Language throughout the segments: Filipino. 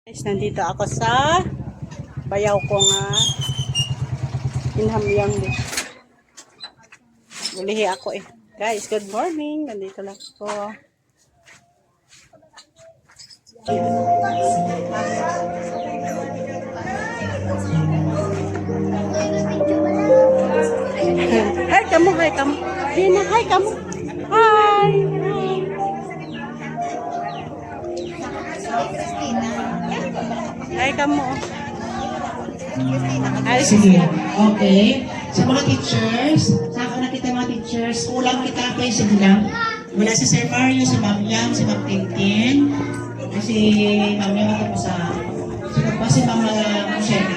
Guys, nandito ako sa bayaw ko nga inhamyang din. Ulihi ako eh. Guys, good morning. Nandito lang ako. Hi, kamu. Hi, kamu. Dina, hi, kamu. Hi. Hi, kamu. Sige, okay. Sa mga teachers, saka na kita mga teachers, kulang kita kayo sige lang. Wala si Sir Mario, si Ma'am Yang, si Ma'am Tintin, si Ma'am Yang ako sa, sino pa si Ma'am Michelle.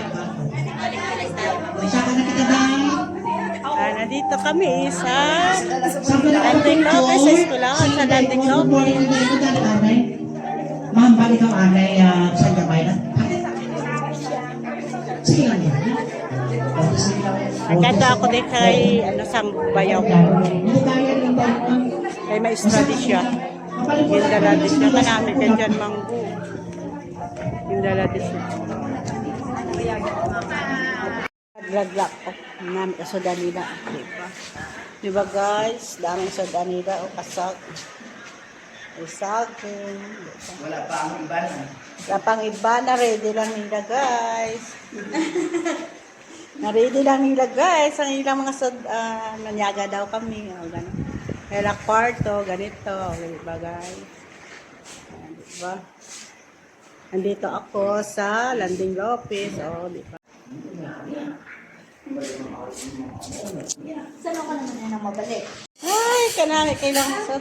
Saka na kita dahil. Nandito kami sa Landing Lopez, sa eskwelahan sa Landing Lopez. Ma'am, balik ang anay sa gabay na. Sige lang yan. Nagkata ako din kay sa bayaw. Kay maestra di siya. Yung dala di siya. Kanami ka dyan manggo. Yung dala di siya. Naglaglag ko. Nami ka soda nila. Diba guys? Daming soda nila. O kasag. Isagin. Wala pa ang iba na. Wala pang iba na. Ready lang nila guys. Na-ready lang nila guys. Ang ilang mga nanyaga daw kami. O gano'n. Kaya kwarto. Ganito. Diba guys? Diba? Nandito ako sa Landing Lopez. O diba? Saan ako naman yan ang mabalik? Ay, kanami kailangan sa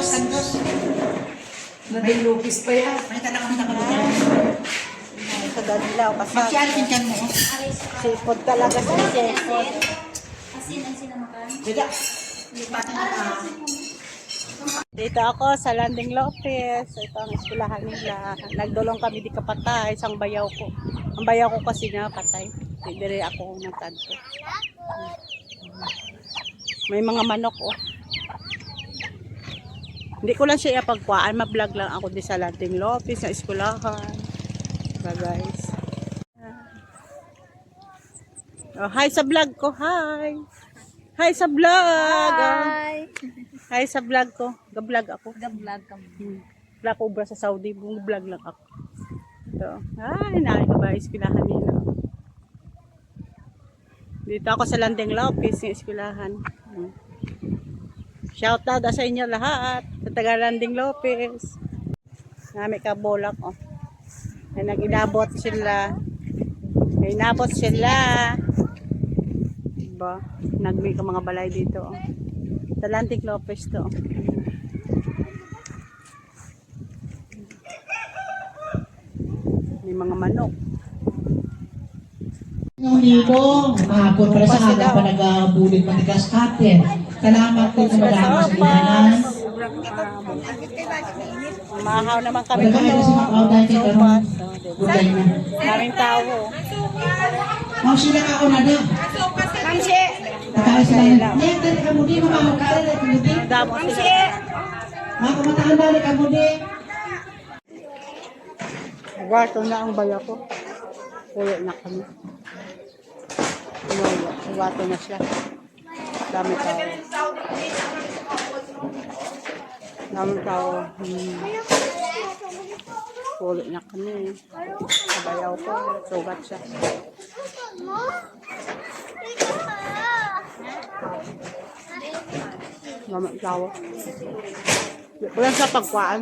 Santos. May lupis pa yan. May tanong ang nakalugan. sa Danilaw kasi Magsialin dyan mo. sipod talaga sa sipod. Asin ang sinamakan? Bida. Lipatan na. Dito ako sa Landing Lopez. Ito ang eskwelahan nila. Nagdulong kami di kapatay. Isang bayaw ko. Ang bayaw ko kasi nga patay. Hindi ako nagtanto. May mga manok oh. Hindi ko lang siya ipagkuhaan. Ma-vlog lang ako di sa Landing Lopez na eskwelahan. Diba guys? Oh, hi sa vlog ko. Hi. Hi sa vlog. Hi! Hi sa vlog ko. Ga-vlog ako. Nag-vlog ka mo. Wala ko ubra sa Saudi. Vlog lang ako. Ito. Ay, nakikabais eskwelahan nila. Dito ako sa Landing Lopez, yung eskwelahan. Shout out sa inyo lahat. Sa taga Landing Lopez. Nami ka bolak, oh. Ay, nag-inabot sila. Inabot sila. Diba? Nagmi ka mga balay dito, oh. Sa Landing Lopez to. May mga manok. Ngunito, mahapon para sa aga pa nag-bulig matigas atin. Kalamat ko sa madama sa lihanan. Mahaw naman kami Wala dito. na sa makaw dahil kay Karon. Gulay na. Maraming tao. Ma'am, sila ka ako na na. Mamsi! Nakaya sila yun. Yan, dali ka muli, mamahal ka dali ka muli. Damo sila. Mga kamatahan dali ka muli. Wato na ang baya ko. Uwi na kami. Wato na siya. Dami tao. Dami tao. Uwi na kami. Kabayaw ko. Sugat siya. Dami tao. Wala sa pagkuhaan.